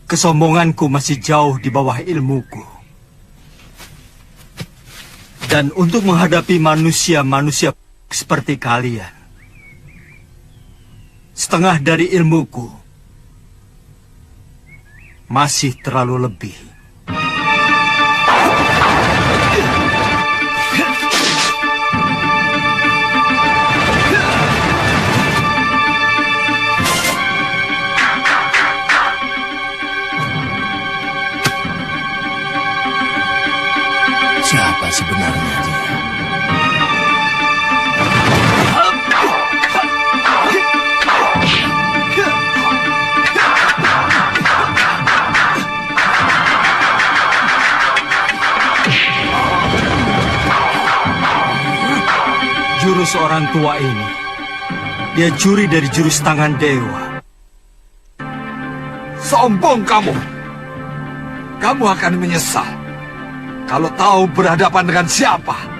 Kesombonganku masih jauh di bawah ilmuku. Dan untuk menghadapi manusia-manusia seperti kalian, setengah dari ilmuku masih terlalu lebih. Siapa sebenarnya dia? Jurus orang tua ini, dia curi dari jurus tangan dewa. Sombong kamu. Kamu akan menyesal kalau tahu berhadapan dengan siapa.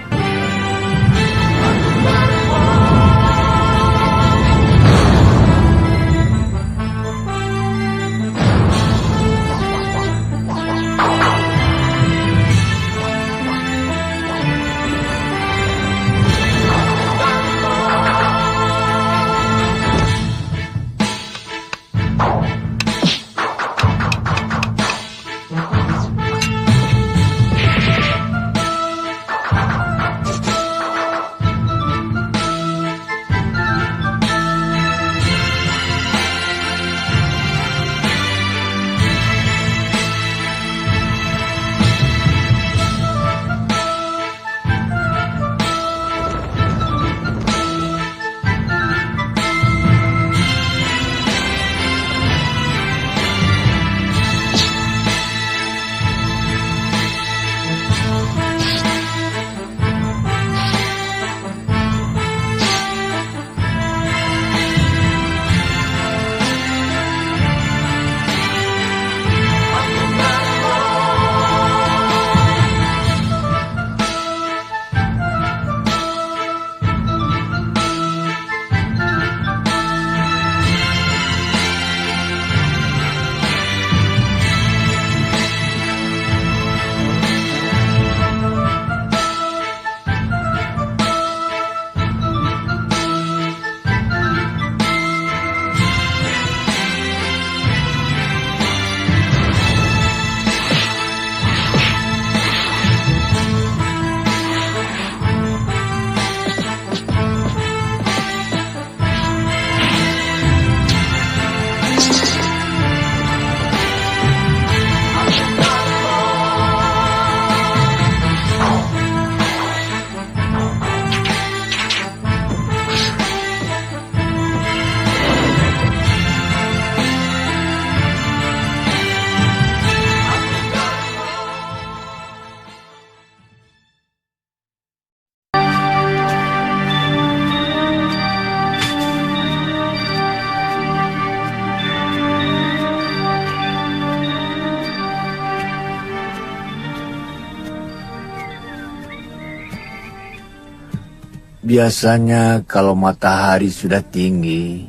Biasanya kalau matahari sudah tinggi,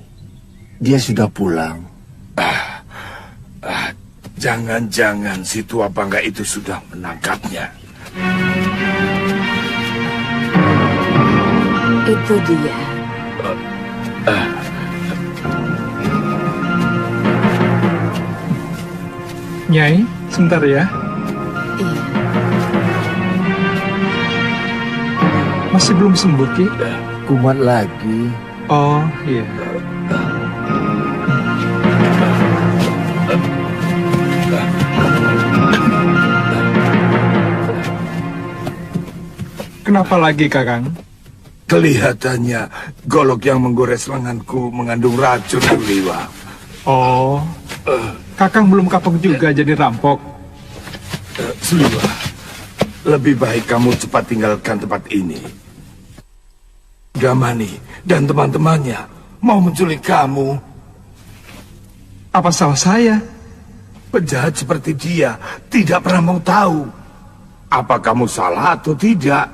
dia sudah pulang. Jangan-jangan si tua bangga itu sudah menangkapnya. Itu dia. Nyai, sebentar ya. Iya. Masih belum sembuh, Ki? Kumat lagi. Oh, iya. Kenapa lagi, Kakang? Kelihatannya golok yang menggores lenganku mengandung racun, Liwa. Oh, Kakang belum kapok juga jadi rampok. Sliwa, lebih baik kamu cepat tinggalkan tempat ini. Gamani dan teman-temannya mau menculik kamu. Apa salah saya? Penjahat seperti dia tidak pernah mau tahu apa kamu salah atau tidak.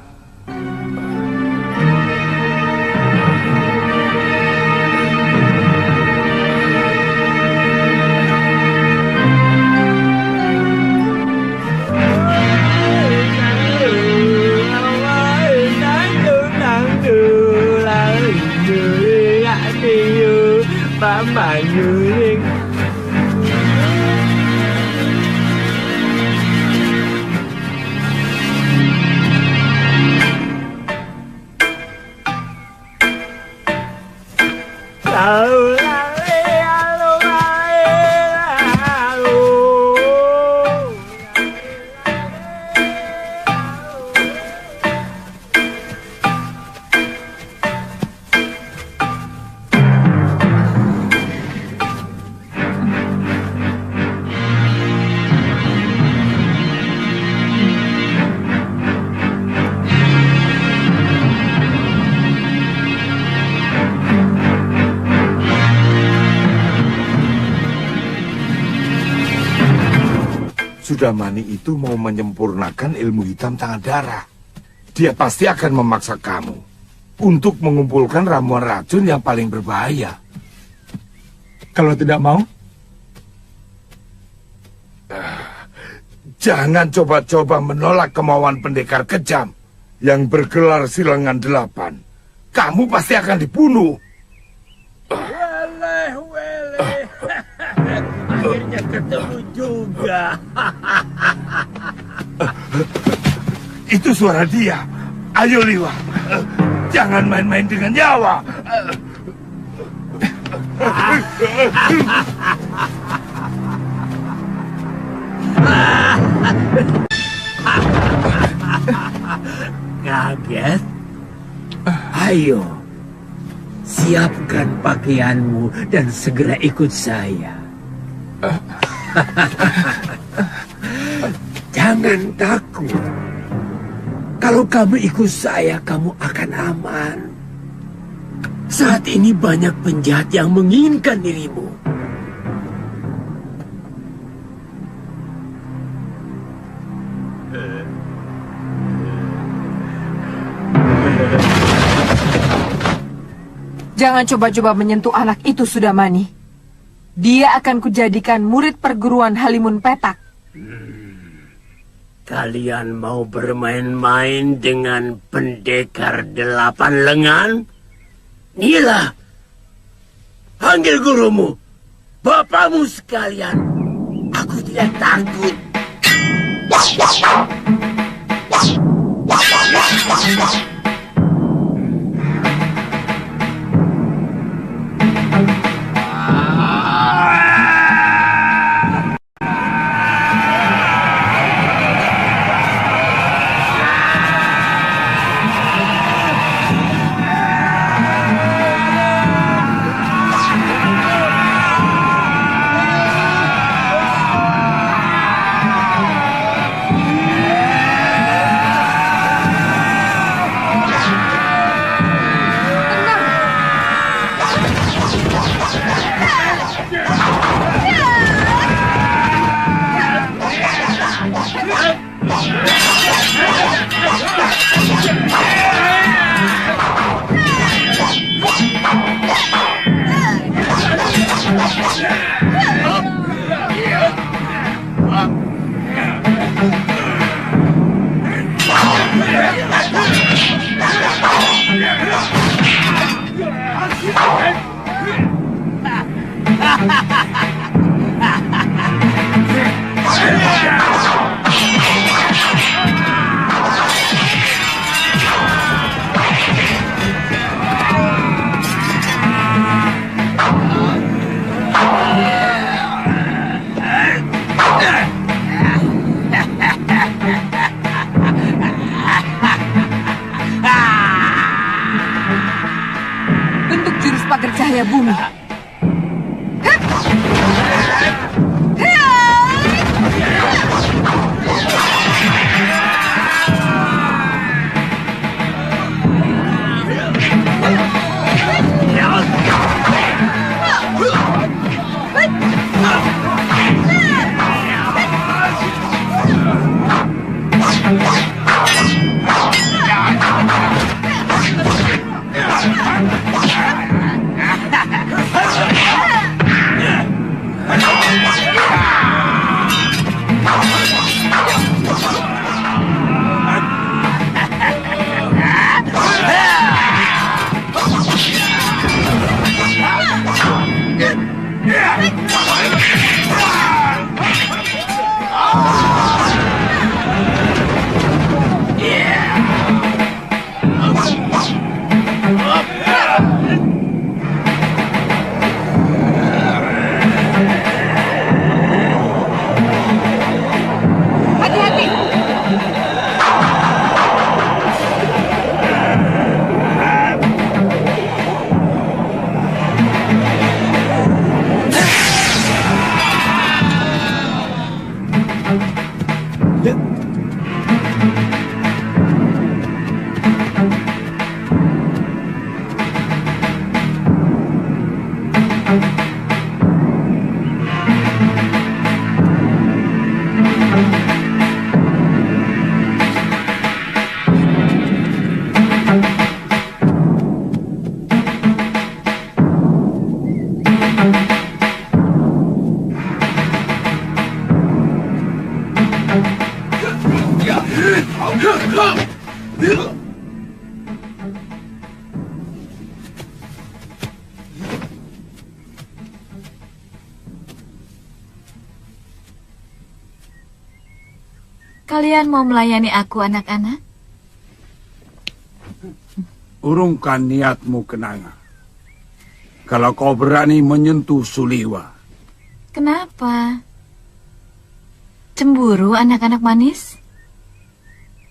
Sudamani itu mau menyempurnakan ilmu hitam tangan darah. Dia pasti akan memaksa kamu untuk mengumpulkan ramuan racun yang paling berbahaya. Kalau tidak mau, Jangan coba-coba menolak kemauan pendekar kejam yang bergelar Silangan 8. Kamu pasti akan dibunuh. Weleh, weleh. Akhirnya ketemu juga. Itu suara dia. Ayo Liwa, jangan main-main dengan nyawa. Kaget? Ayo, siapkan pakaianmu dan segera ikut saya. Jangan takut. Kalau kamu ikut saya, kamu akan aman. Saat ini banyak penjahat yang menginginkan dirimu. Jangan coba-coba menyentuh anak itu, Sudamani. Dia akan kujadikan murid perguruan Halimun Petak. Kalian mau bermain-main dengan pendekar 8 lengan? Inilah, panggil gurumu, bapakmu sekalian. Aku tidak takut. Bentuk jurus pagar cahaya bumi. Kalian mau melayani aku, anak-anak? Urungkan niatmu, Kenanga. Kalau kau berani menyentuh Suliwa. Kenapa? Cemburu, anak-anak manis?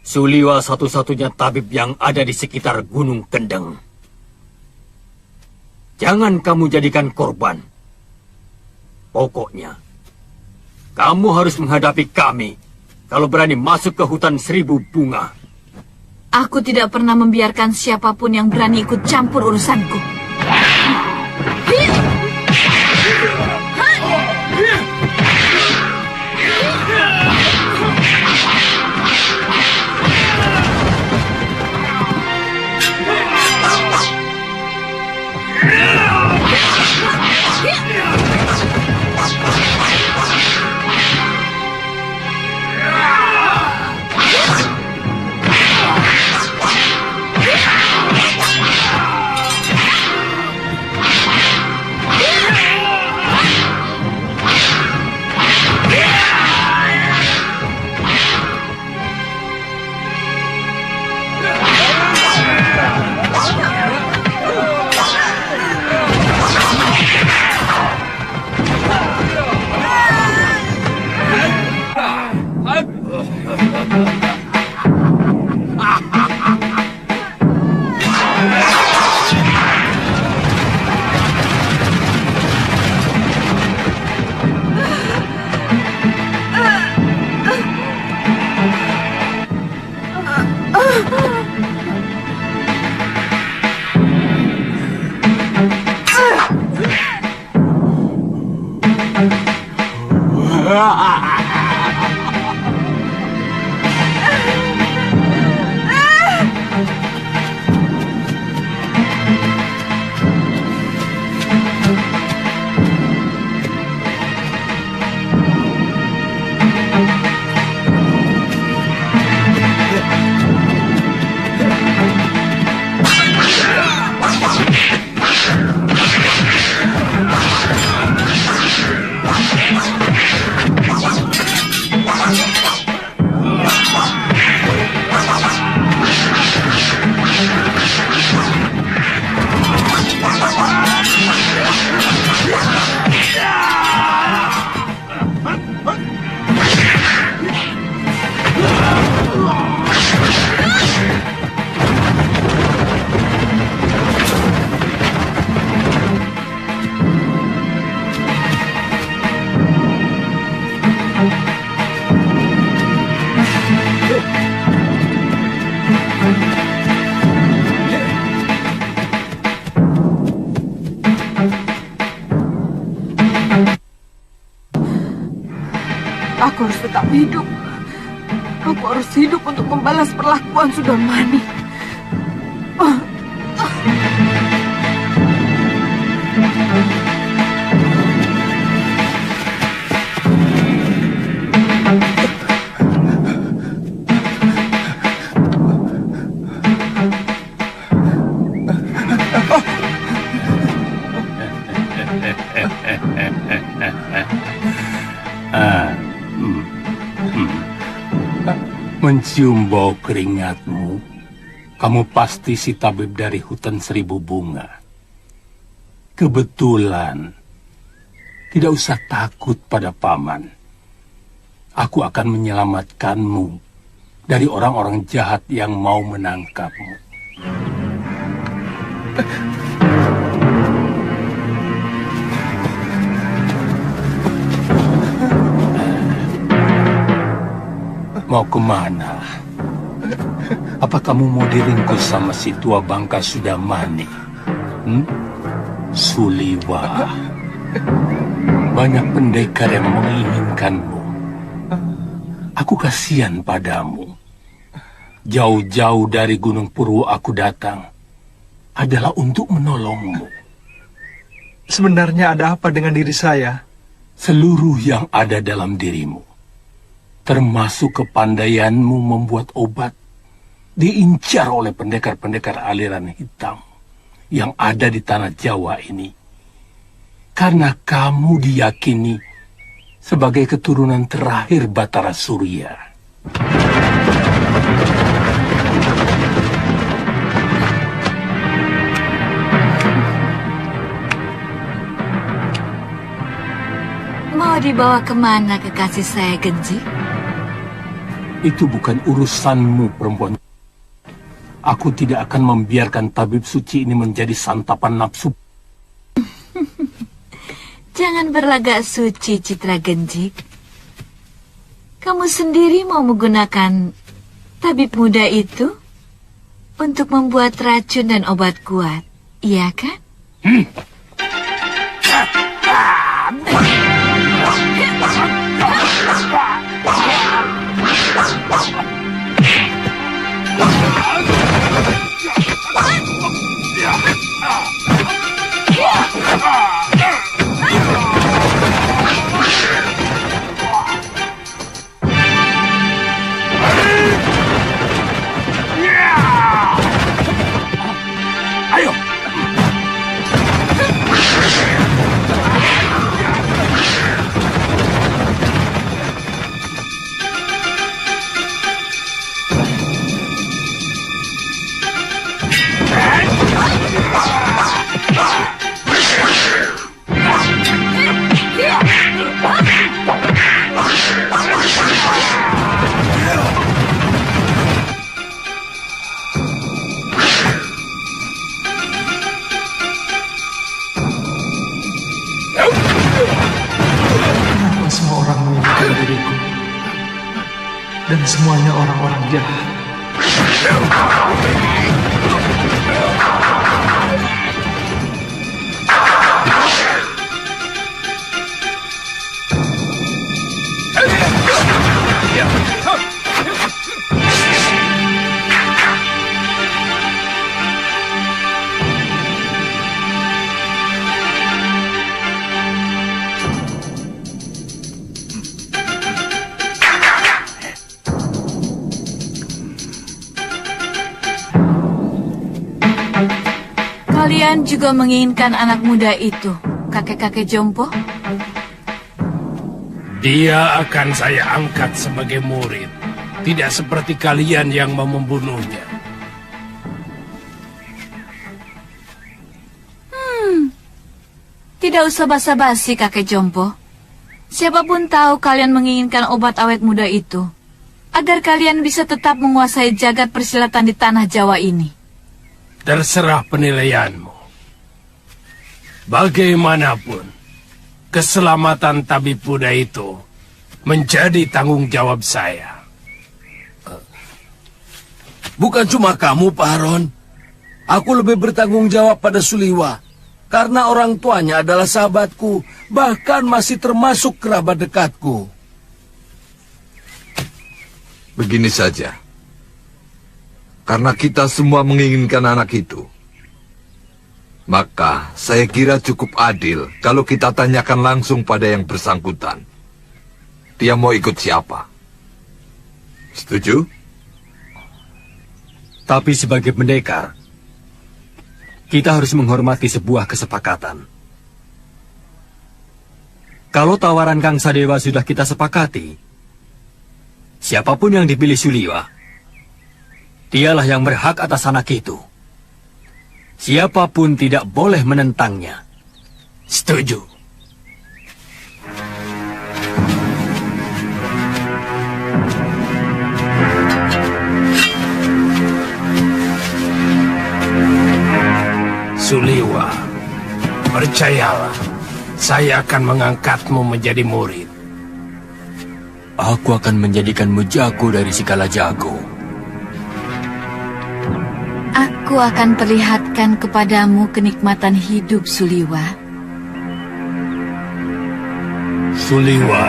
Suliwa satu-satunya tabib yang ada di sekitar Gunung Kendeng. Jangan kamu jadikan korban. Pokoknya, kamu harus menghadapi kami kalau berani masuk ke hutan 1000 bunga. Aku tidak pernah membiarkan siapapun yang berani ikut campur urusanku. Aku harus tetap hidup. Aku harus hidup untuk membalas perlakuan Sudamani. Mencium bau keringatmu, kamu pasti si tabib dari hutan 1000 bunga. Kebetulan, tidak usah takut pada paman. Aku akan menyelamatkanmu dari orang-orang jahat yang mau menangkapmu. Mau kemana? Apa kamu mau diringkus sama si tua bangka Sudamani? Suliwa. Banyak pendekar yang menginginkanmu. Aku kasihan padamu. Jauh-jauh dari Gunung Purwo aku datang adalah untuk menolongmu. Sebenarnya ada apa dengan diri saya? Seluruh yang ada dalam dirimu, termasuk kepandaianmu membuat obat, diincar oleh pendekar-pendekar aliran hitam yang ada di tanah Jawa ini. Karena kamu diyakini sebagai keturunan terakhir Batara Surya. dibawa kemana kekasih saya, Genji? Itu bukan urusanmu, perempuan. Aku tidak akan membiarkan tabib suci ini menjadi santapan nafsu. Jangan berlagak suci, Citra Genjik. Kamu sendiri mau menggunakan tabib muda itu untuk membuat racun dan obat kuat, iya kan? Ayo! Kenapa semua orang menginginkan diriku? Dan semuanya orang-orang jahat. Kalian juga menginginkan anak muda itu, kakek-kakek jompo? Dia akan saya angkat sebagai murid. Tidak seperti kalian yang mau membunuhnya. Tidak usah basa-basi, kakek jompo. Siapapun tahu kalian menginginkan obat awet muda itu, agar kalian bisa tetap menguasai jagat persilatan di tanah Jawa ini. Terserah penilaianmu. Bagaimanapun, keselamatan tabib muda itu menjadi tanggung jawab saya. Bukan cuma kamu, Pak Haron. Aku lebih bertanggung jawab pada Suliwa. Karena orang tuanya adalah sahabatku. Bahkan masih termasuk kerabat dekatku. Begini saja. Karena kita semua menginginkan anak itu, maka saya kira cukup adil kalau kita tanyakan langsung pada yang bersangkutan. Dia mau ikut siapa? Setuju? Tapi sebagai pendekar, kita harus menghormati sebuah kesepakatan. Kalau tawaran Kang Sadewa sudah kita sepakati, siapapun yang dipilih Suliwa, dialah yang berhak atas anak itu. Siapapun tidak boleh menentangnya. Setuju. Suliwa, percayalah, saya akan mengangkatmu menjadi murid. Aku akan menjadikanmu jago dari segala jago. Aku akan perlihatkan kepadamu kenikmatan hidup, Suliwa. Suliwa.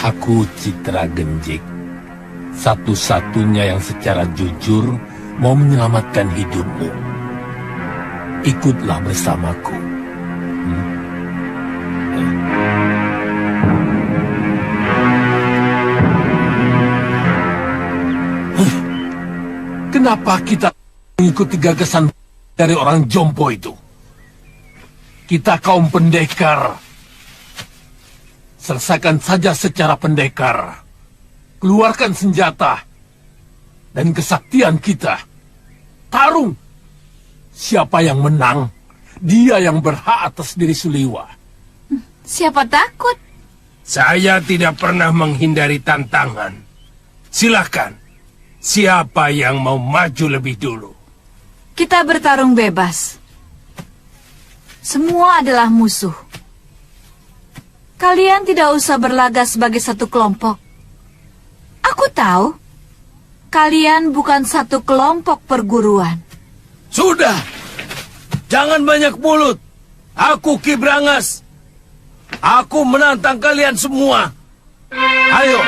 Aku Citra Genjik, satu-satunya yang secara jujur mau menyelamatkan hidupmu. Ikutlah bersamaku. Kenapa kita mengikuti gagasan dari orang jompo itu? Kita kaum pendekar. Selesaikan saja secara pendekar. Keluarkan senjata dan kesaktian kita. Tarung Siapa yang menang, dia yang berhak atas diri Suliwa. Siapa takut? Saya tidak pernah menghindari tantangan. Silahkan, siapa yang mau maju lebih dulu? Kita bertarung bebas. Semua adalah musuh. Kalian tidak usah berlaga sebagai satu kelompok. Aku tahu, kalian bukan satu kelompok perguruan. Sudah, jangan banyak mulut. Aku Ki Brangas. Aku menantang kalian semua. Ayo.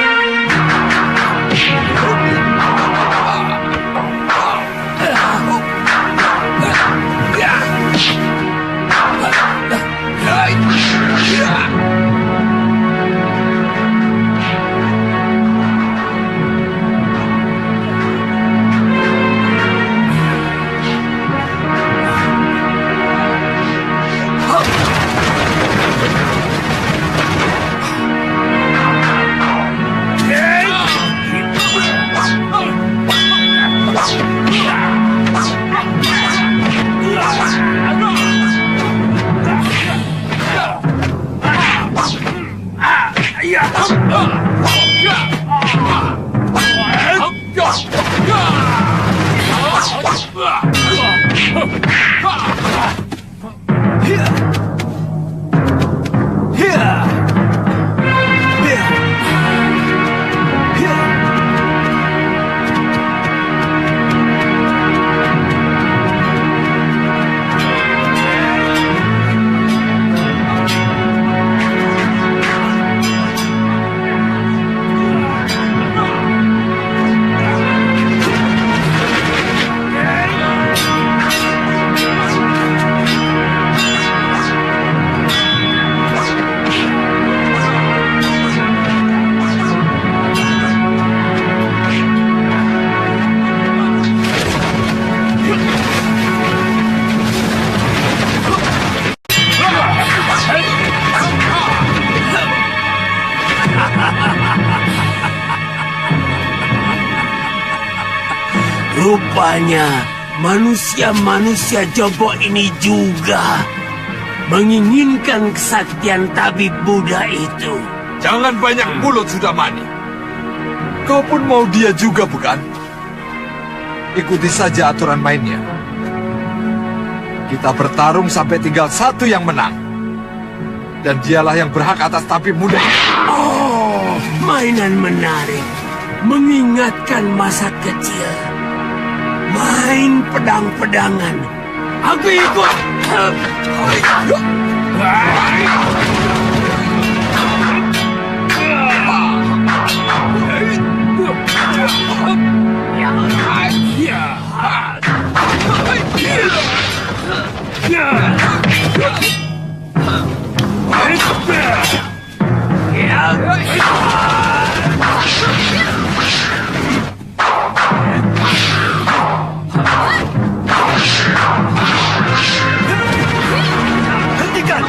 Rupanya manusia-manusia jompo ini juga menginginkan kesaktian tabib Buddha itu. Jangan banyak mulut, Sudamani. Kau pun mau dia juga, bukan? Ikuti saja aturan mainnya. Kita bertarung sampai tinggal satu yang menang. Dan dialah yang berhak atas tabib muda. Oh, mainan menarik. Mengingatkan masa kecil. Main pedang-pedangan. Aku ikut. Hentikan!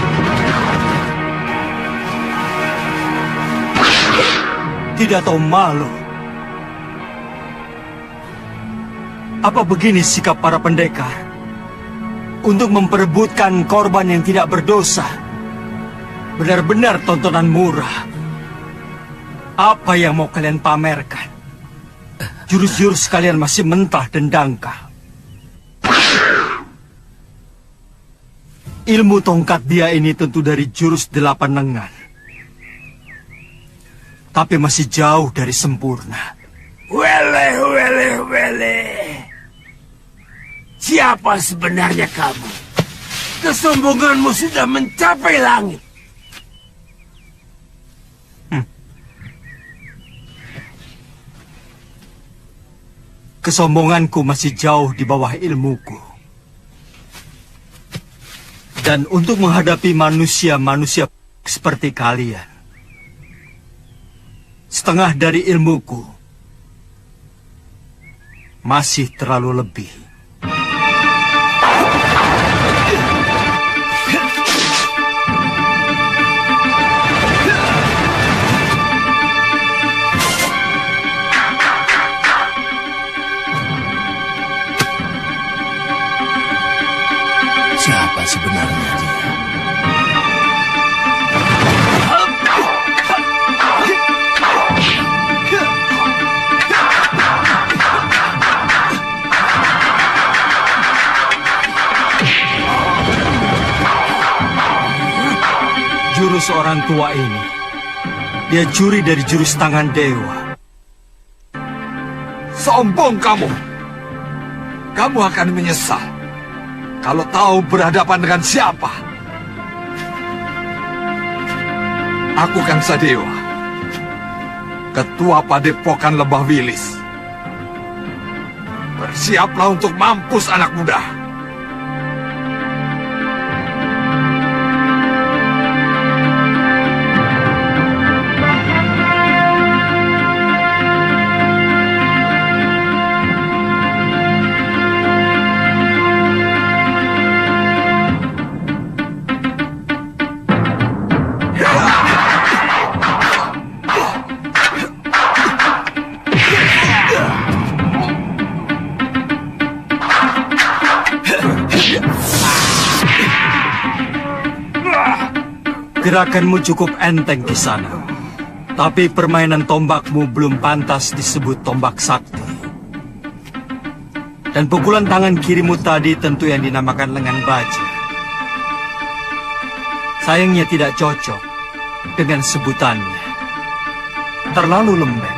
Tidak tahu malu. Apa begini sikap para pendekar? Untuk memperebutkan korban yang tidak berdosa. Benar-benar tontonan murah. Apa yang mau kalian pamerkan? Jurus-jurus kalian masih mentah dan dangkal. Ilmu tongkat dia ini tentu dari jurus 8 lengan. Tapi masih jauh dari sempurna. Wele. Siapa sebenarnya kamu? Kesombonganmu sudah mencapai langit. Kesombonganku masih jauh di bawah ilmuku. Dan untuk menghadapi manusia-manusia seperti kalian, setengah dari ilmuku masih terlalu lebih. sebenarnya dia. Jurus orang tua ini, dia curi dari jurus tangan dewa. Sombong kamu. Kamu akan menyesal kalau tahu berhadapan dengan siapa. Aku Kangsa Dewa, Ketua Padepokan Lembah Wilis. Bersiaplah untuk mampus anak muda. Gerakanmu cukup enteng di sana. Tapi permainan tombakmu belum pantas disebut tombak sakti. Dan pukulan tangan kirimu tadi tentu yang dinamakan lengan baja. Sayangnya tidak cocok dengan sebutannya. Terlalu lembek.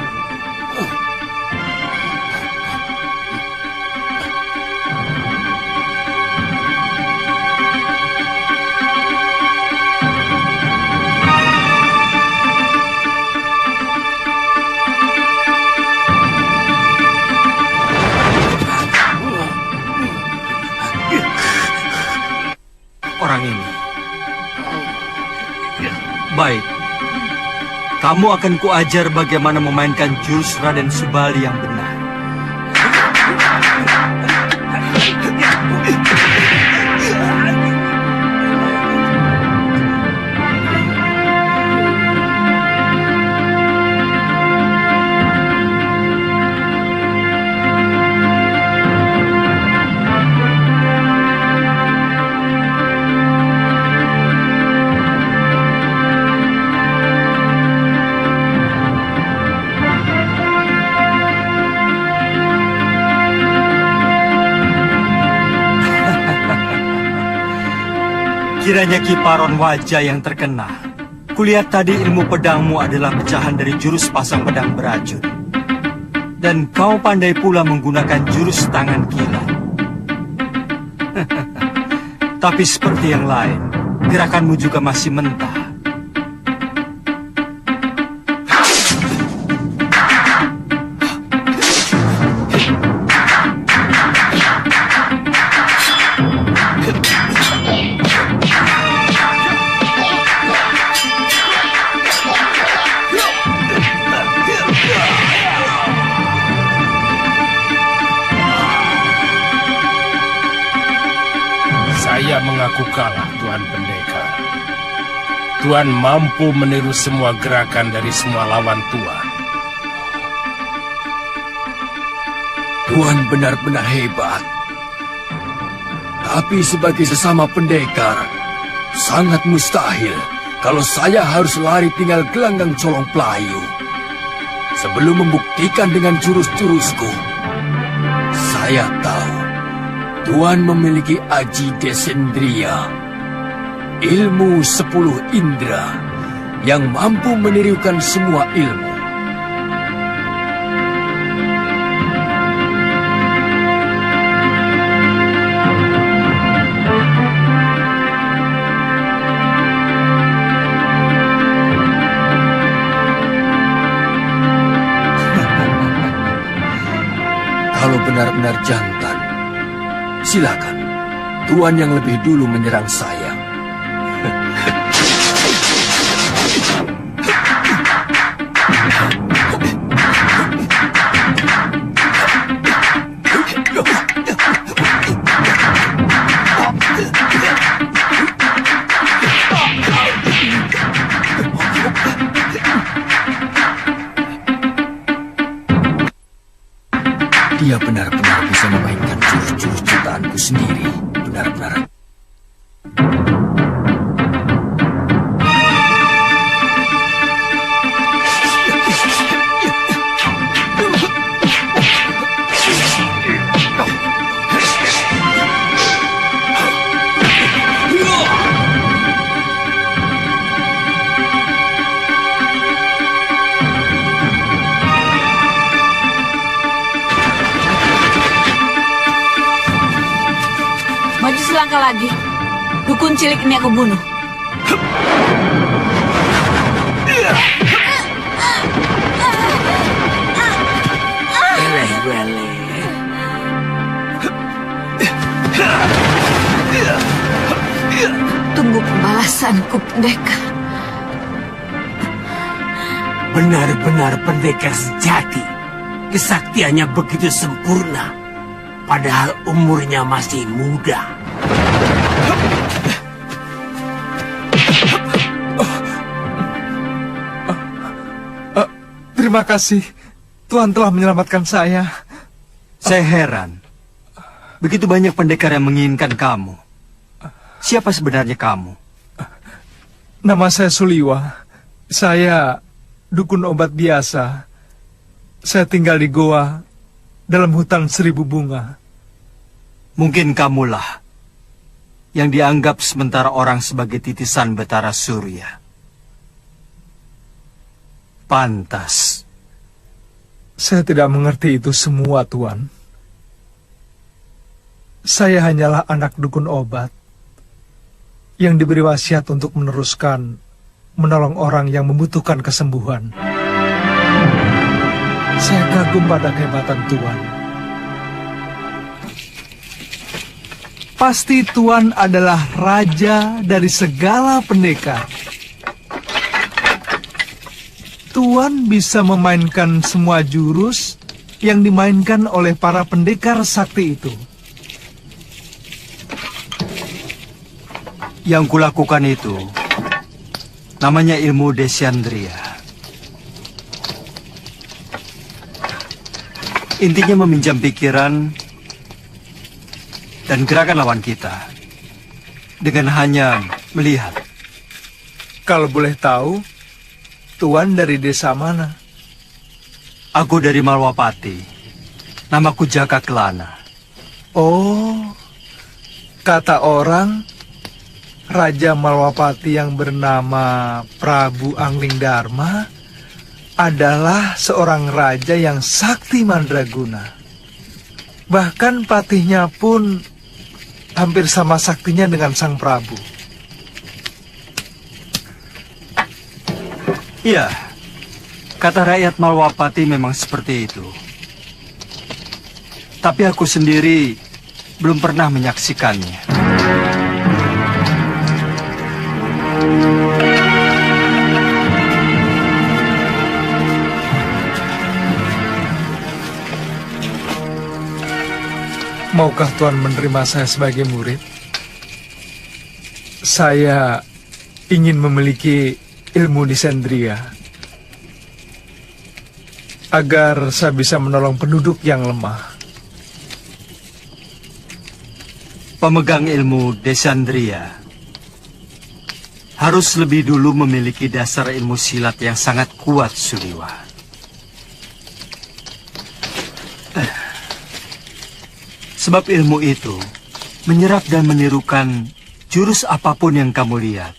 Orang ini. Baik. Kamu akan kuajar bagaimana memainkan jurus Raden Subali yang benar. Kiranya kiparon wajah yang terkena. Kulihat tadi ilmu pedangmu adalah pecahan dari jurus pasang pedang beracun. Dan kau pandai pula menggunakan jurus tangan kilat. Tapi seperti yang lain, gerakanmu juga masih mentah. Saya mengaku kalah, Tuan Pendekar. Tuan mampu meniru semua gerakan dari semua lawan Tuan. Tuan benar-benar hebat. Tapi sebagai sesama pendekar, sangat mustahil kalau saya harus lari tinggal gelanggang colong pelayu. Sebelum membuktikan dengan jurus-jurusku, saya tahu Tuan memiliki Aji Desendriya, ilmu 10 indera yang mampu menirukan semua ilmu. Kalau benar-benar jantan, silakan. Tuan yang lebih dulu menyerang saya. Dia benar-benar bisa memainkan jurus-jurus ciptaanku sendiri. Benar-benar Dukun cilik ini aku bunuh. Weleh-weleh. Tunggu pembalasanku, pendekar. Benar-benar pendekar sejati. Kesaktiannya begitu sempurna. Padahal umurnya masih muda. Terima kasih. Tuhan telah menyelamatkan saya. Saya heran. Begitu banyak pendekar yang menginginkan kamu. Siapa sebenarnya kamu? Nama saya Suliwa. Saya dukun obat biasa. Saya tinggal di goa dalam hutan 1000 bunga. Mungkin kamulah yang dianggap sementara orang sebagai titisan Betara Surya. Pantas. Saya tidak mengerti itu semua, Tuan. Saya hanyalah anak dukun obat yang diberi wasiat untuk menolong orang yang membutuhkan kesembuhan. Saya kagum pada kehebatan Tuan. Pasti Tuan adalah raja dari segala pendekar. Tuan bisa memainkan semua jurus yang dimainkan oleh para pendekar sakti itu. Yang kulakukan itu namanya ilmu Desyandria. Intinya meminjam pikiran dan gerakan lawan kita dengan hanya melihat. Kalau boleh tahu, Tuan dari desa mana? Aku dari Malwapati. Namaku Jaka Kelana. Oh, kata orang, Raja Malwapati yang bernama Prabu Angling Dharma adalah seorang raja yang sakti mandraguna. Bahkan patihnya pun hampir sama saktinya dengan sang Prabu. Iya, kata rakyat Malwapati memang seperti itu. Tapi aku sendiri belum pernah menyaksikannya. Maukah Tuan menerima saya sebagai murid? Saya ingin memiliki ilmu Desyandria agar saya bisa menolong penduduk yang lemah. Pemegang ilmu Desyandria harus lebih dulu memiliki dasar ilmu silat yang sangat kuat, Suliwa. Sebab ilmu itu menyerap dan menirukan jurus apapun yang kamu lihat.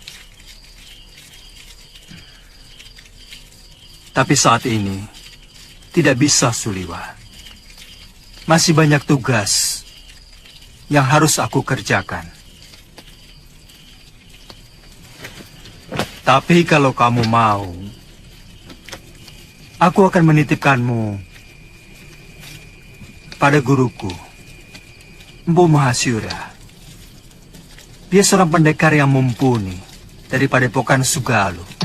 Tapi saat ini tidak bisa, Suliwa. Masih banyak tugas yang harus aku kerjakan. Tapi kalau kamu mau, aku akan menitipkanmu pada guruku, Empu Mahasyura. Dia seorang pendekar yang mumpuni dari Padepokan Sugalu.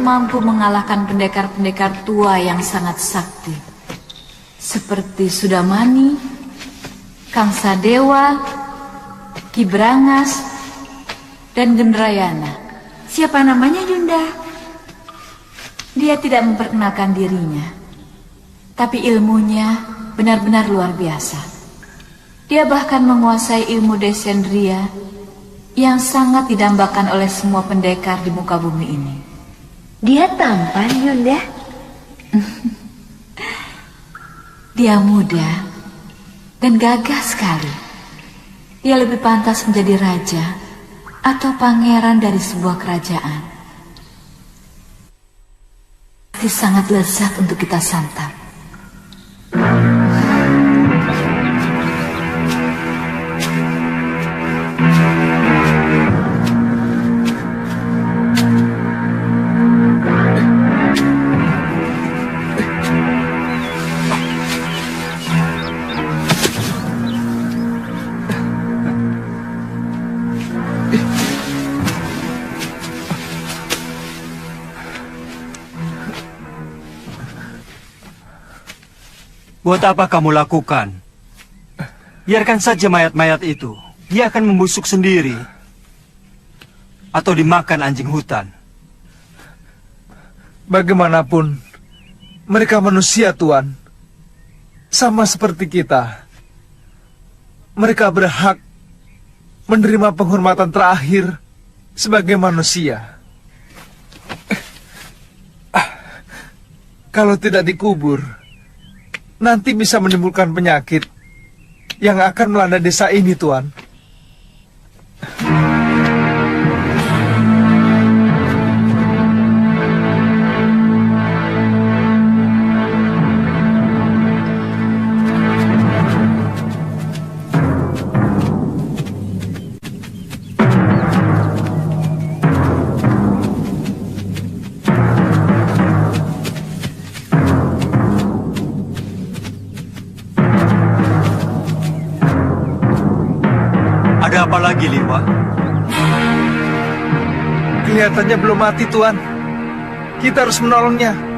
Mampu mengalahkan pendekar-pendekar tua yang sangat sakti seperti Sudamani, Kang Sadewa, Ki Brangas, dan Gendrayana. Siapa namanya, Yunda? Dia tidak memperkenalkan dirinya, tapi ilmunya benar-benar luar biasa. Dia bahkan menguasai ilmu Desyandria yang sangat didambakan oleh semua pendekar di muka bumi ini. Dia tampan, Yunda. Dia muda dan gagah sekali. Dia lebih pantas menjadi raja atau pangeran dari sebuah kerajaan. Pasti sangat lezat untuk kita santap. Buat apa kamu lakukan? Biarkan saja mayat-mayat itu. Dia akan membusuk sendiri. Atau dimakan anjing hutan. Bagaimanapun, mereka manusia, Tuan. Sama seperti kita. Mereka berhak menerima penghormatan terakhir sebagai manusia. Kalau tidak dikubur, nanti bisa menimbulkan penyakit yang akan melanda desa ini, Tuan. Ada apa lagi, Liwa? Kelihatannya belum mati, Tuan. Kita harus menolongnya.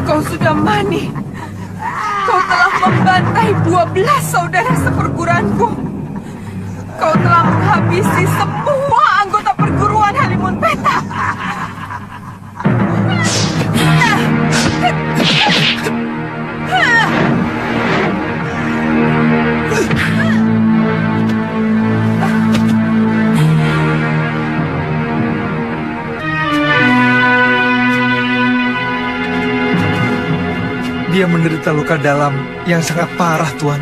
Kau sudah mani. Kau telah membantai 12 saudara seperguruanku. Kau telah menghabisi semua anggota perguruan Halimun Petak. Dia menderita luka dalam yang sangat parah, Tuan.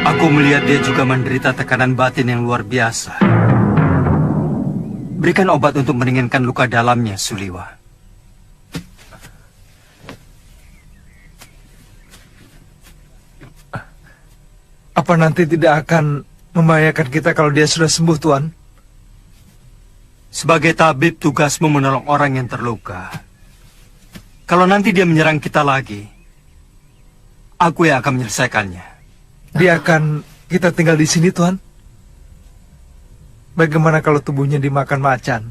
Aku melihat dia juga menderita tekanan batin yang luar biasa. Berikan obat untuk meringankan luka dalamnya, Suliwa. Apa nanti tidak akan membahayakan kita kalau dia sudah sembuh, Tuan? Sebagai tabib, tugasmu menolong orang yang terluka. Kalau nanti dia menyerang kita lagi, aku yang akan menyelesaikannya. Biarkan kita tinggal di sini, Tuan. Bagaimana kalau tubuhnya dimakan macan?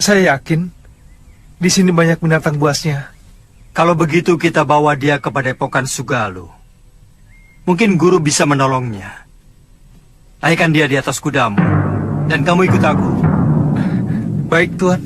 Saya yakin di sini banyak binatang buasnya. Kalau begitu kita bawa dia ke Padepokan Sugalu. Mungkin guru bisa menolongnya. Naikkan dia di atas kudamu, dan kamu ikut aku. Baik, Tuan.